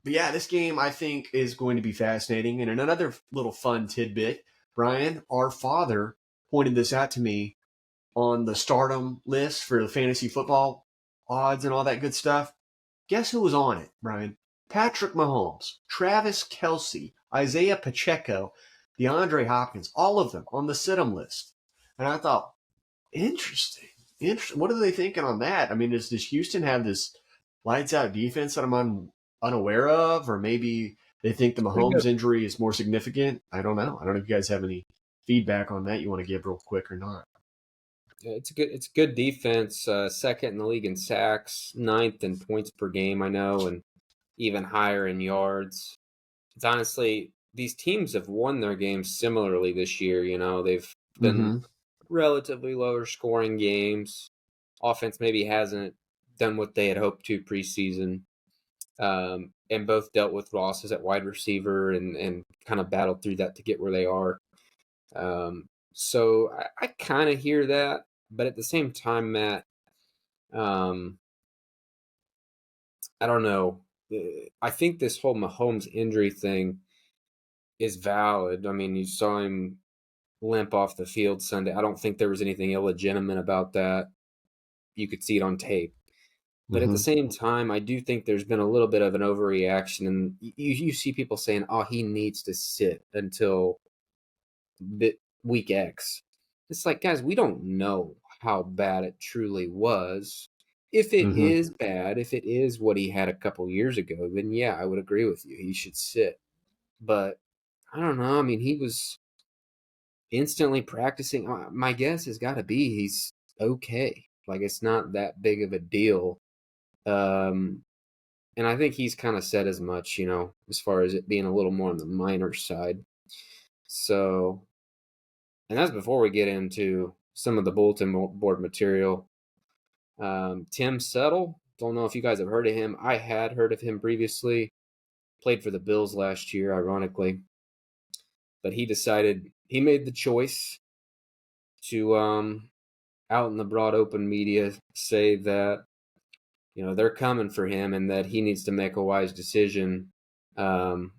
But yeah, this game I think is going to be fascinating. And another little fun tidbit, Brian, our father pointed this out to me on the stardom list for the fantasy football odds and all that good stuff. Guess who was on it, Brian? Patrick Mahomes, Travis Kelce, Isaiah Pacheco, DeAndre Hopkins, all of them on the sit-em list. And I thought, interesting. Interesting. What are they thinking on that? I mean, does Houston have this lights out defense that I'm unaware of? Or maybe they think the Mahomes injury is more significant? I don't know. I don't know if you guys have any feedback on that you want to give real quick or not. It's good defense. Second in the league in sacks, ninth in points per game, I know, and even higher in yards. It's honestly, these teams have won their games similarly this year. You know, they've been relatively lower scoring games. Offense maybe hasn't done what they had hoped to preseason, and both dealt with losses at wide receiver and kind of battled through that to get where they are. So I kind of hear that, but at the same time, Matt, I don't know. I think this whole Mahomes injury thing is valid. I mean, you saw him limp off the field Sunday. I don't think there was anything illegitimate about that. You could see it on tape. But at the same time, I do think there's been a little bit of an overreaction. And you see people saying, oh, he needs to sit until week X. It's like, guys, we don't know how bad it truly was. If it is bad, if it is what he had a couple years ago, then yeah, I would agree with you. He should sit. But I don't know. I mean, he was instantly practicing. My guess has got to be he's okay. Like, it's not that big of a deal. And I think he's kind of said as much, you know, as far as it being a little more on the minor side. So, and that's before we get into some of the bulletin board material. Tim Settle, don't know if you guys have heard of him. I had heard of him previously. Played for the Bills last year, ironically. But he made the choice to, out in the broad open media, say that, you know, they're coming for him and that he needs to make a wise decision. And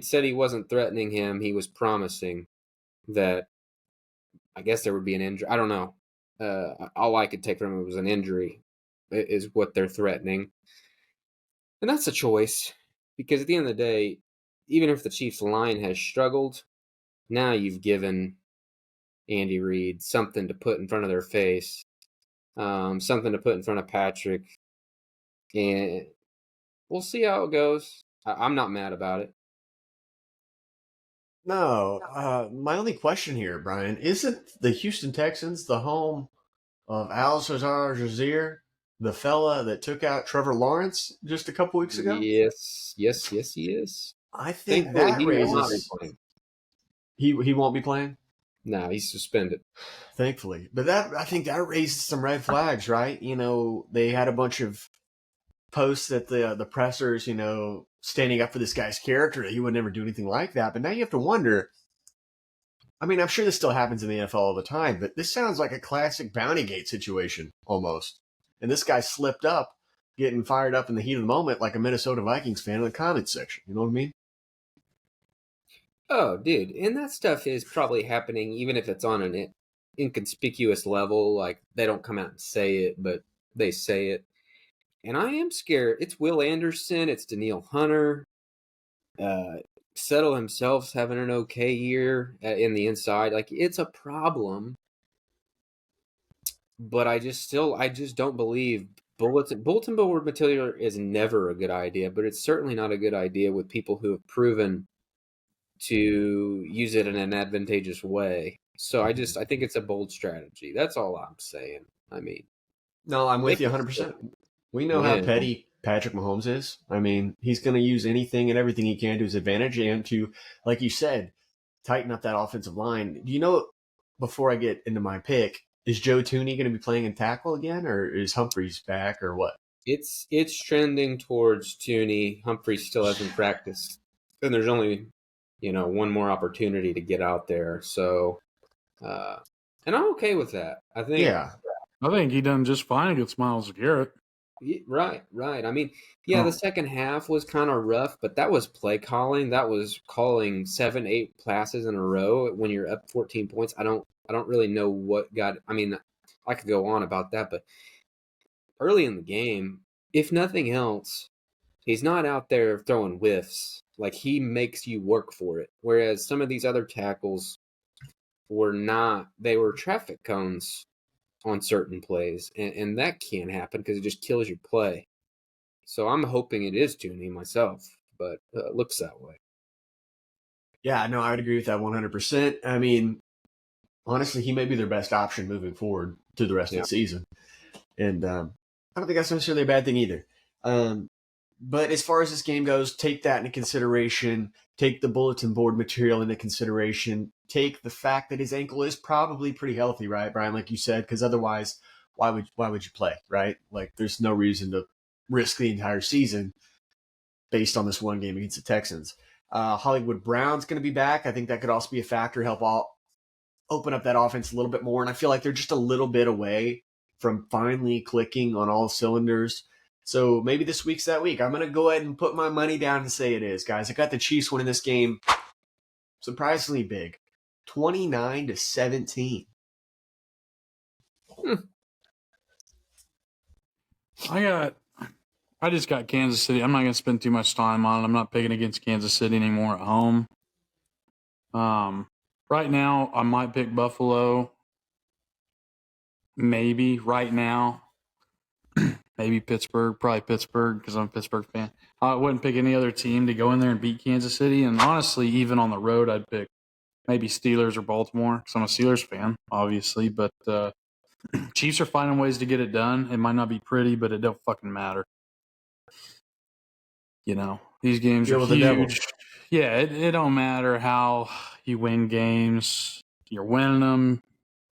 said he wasn't threatening him. He was promising that I guess there would be an injury. I don't know. All I could take from it was an injury is what they're threatening. And that's a choice because at the end of the day, even if the Chiefs line has struggled, now you've given Andy Reid something to put in front of their face, something to put in front of Patrick. And we'll see how it goes. I'm not mad about it. No, my only question here, Brian, isn't the Houston Texans the home of Al Shazier, the fella that took out Trevor Lawrence just a couple weeks ago? Yes, he is. I think that raises. He won't be playing? No, he's suspended. Thankfully. But I think that raised some red flags, right? You know, they had a bunch of posts at the pressers, you know, standing up for this guy's character. He would never do anything like that. But now you have to wonder. I mean, I'm sure this still happens in the NFL all the time, but this sounds like a classic Bounty Gate situation almost. And this guy slipped up, getting fired up in the heat of the moment like a Minnesota Vikings fan in the comments section. You know what I mean? Oh, dude. And that stuff is probably happening even if it's on an inconspicuous level. Like, they don't come out and say it, but they say it. And I am scared. It's Will Anderson. It's Danielle Hunter. Settle himself's having an okay year in the inside. Like, it's a problem. But I just don't believe bulletin board material is never a good idea. But it's certainly not a good idea with people who have proven to use it in an advantageous way. So I think it's a bold strategy. That's all I'm saying. I mean, no, I'm with you 100%. We know how petty Patrick Mahomes is. I mean, he's going to use anything and everything he can to his advantage and to, like you said, tighten up that offensive line. Do you know, before I get into my pick, is Joe Thuney going to be playing in tackle again, or is Humphreys back, or what? It's trending towards Thuney. Humphreys still hasn't practiced. And there's only, you know, one more opportunity to get out there. So, and I'm okay with that. I think he done just fine against Myles Garrett. Right. I mean, yeah, the second half was kind of rough, but that was play calling. That was calling 7, 8 passes in a row when you're up 14 points. I don't really know what got. I mean, I could go on about that, but early in the game, if nothing else, he's not out there throwing whiffs. Like, he makes you work for it. Whereas some of these other tackles were not. They were traffic cones on certain plays, and that can't happen because it just kills your play. So I'm hoping it is tuning myself, but it looks that way. Yeah, no, I would agree with that 100%. I mean, honestly, he may be their best option moving forward through the rest of Yeah. the season. And I don't think that's necessarily a bad thing either. But as far as this game goes, take that into consideration. Take the bulletin board material into consideration. Take the fact that his ankle is probably pretty healthy, right, Brian? Like you said, because otherwise, why would you play, right? Like, there's no reason to risk the entire season based on this one game against the Texans. Hollywood Brown's going to be back. I think that could also be a factor, help all open up that offense a little bit more. And I feel like they're just a little bit away from finally clicking on all cylinders. So maybe this week's that week. I'm going to go ahead and put my money down and say it is, guys. I got the Chiefs winning this game surprisingly big, 29-17. I just got Kansas City. I'm not going to spend too much time on it. I'm not picking against Kansas City anymore at home. Right now, I might pick Buffalo. Maybe right now. Maybe Pittsburgh. Probably Pittsburgh because I'm a Pittsburgh fan. I wouldn't pick any other team to go in there and beat Kansas City. And honestly, even on the road, I'd pick maybe Steelers or Baltimore because I'm a Steelers fan, obviously. But Chiefs are finding ways to get it done. It might not be pretty, but it don't fucking matter. You know, these games are huge. Yeah, it don't matter how you win games. You're winning them.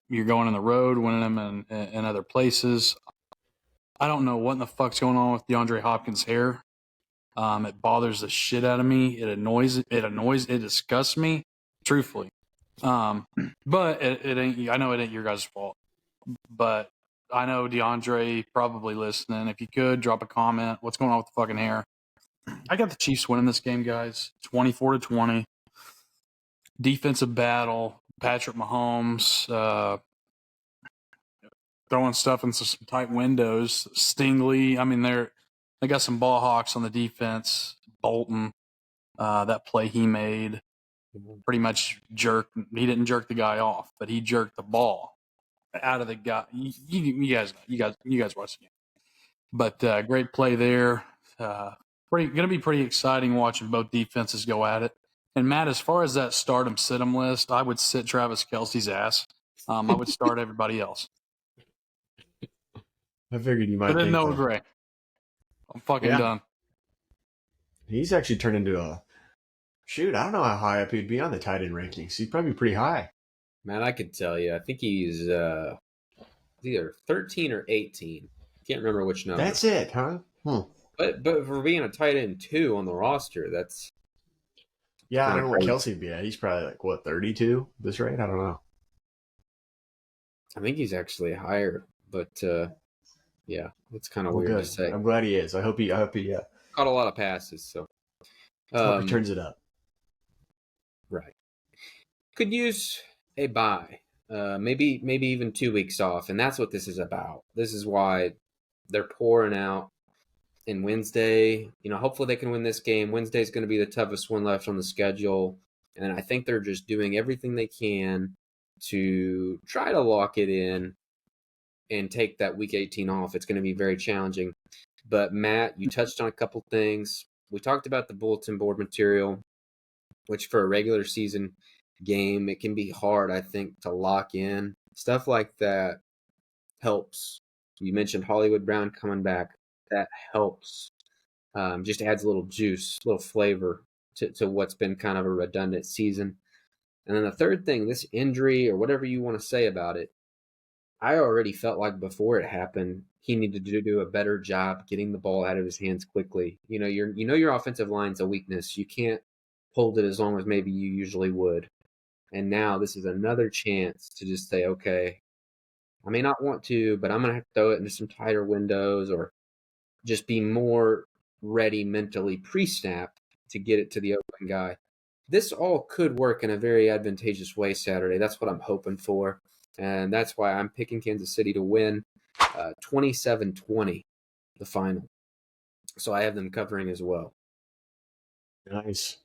You're going on the road, winning them in other places. I don't know what in the fuck's going on with DeAndre Hopkins' hair. It bothers the shit out of me. It disgusts me, truthfully. But it ain't. I know it ain't your guys' fault. But I know DeAndre probably listening. If you could drop a comment, what's going on with the fucking hair? I got the Chiefs winning this game, guys. 24-20. Defensive battle. Patrick Mahomes throwing stuff into some tight windows. Stingley. I mean, they got some ball hawks on the defense. Bolton, that play he made, pretty much jerked. He didn't jerk the guy off, but he jerked the ball out of the guy. You guys watch the game. But great play there. Going to be pretty exciting watching both defenses go at it. And Matt, as far as that start 'em sit 'em list, I would sit Travis Kelce's ass. I would start everybody else. I figured you might. But then think Noah that. Gray. I'm fucking done. He's actually turned into a shoot. I don't know how high up he'd be on the tight end rankings. He'd probably be pretty high. Man, I could tell you. I think he's either 13 or 18. Can't remember which number. That's it, huh? But for being a tight end 2 on the roster, that's I don't know what Kelce would be at. He's probably like, what, 32 this rate? I don't know. I think he's actually higher, but yeah, it's kind of weird to say. I'm glad he is. I hope he caught a lot of passes, so hope he turns it up. Right. Could use a bye. Maybe even 2 weeks off, and that's what this is about. This is why they're pouring out in Wednesday. Hopefully they can win this game. Wednesday's going to be the toughest one left on the schedule, and I think they're just doing everything they can to try to lock it in and take that week 18 off. It's going to be very challenging. But Matt, you touched on a couple things. We talked about the bulletin board material, which for a regular season game, it can be hard, I think, to lock in. Stuff like that helps. You mentioned Hollywood Brown coming back. That helps. Just adds a little juice, a little flavor to what's been kind of a redundant season. And then the third thing, this injury or whatever you want to say about it, I already felt like before it happened, he needed to do a better job getting the ball out of his hands quickly. Your offensive line's a weakness. You can't hold it as long as maybe you usually would. And now this is another chance to just say, okay, I may not want to, but I'm going to have to throw it into some tighter windows or just be more ready mentally pre-snap to get it to the open guy. This all could work in a very advantageous way Saturday. That's what I'm hoping for. And that's why I'm picking Kansas City to win 27-20, the final. So I have them covering as well. Nice.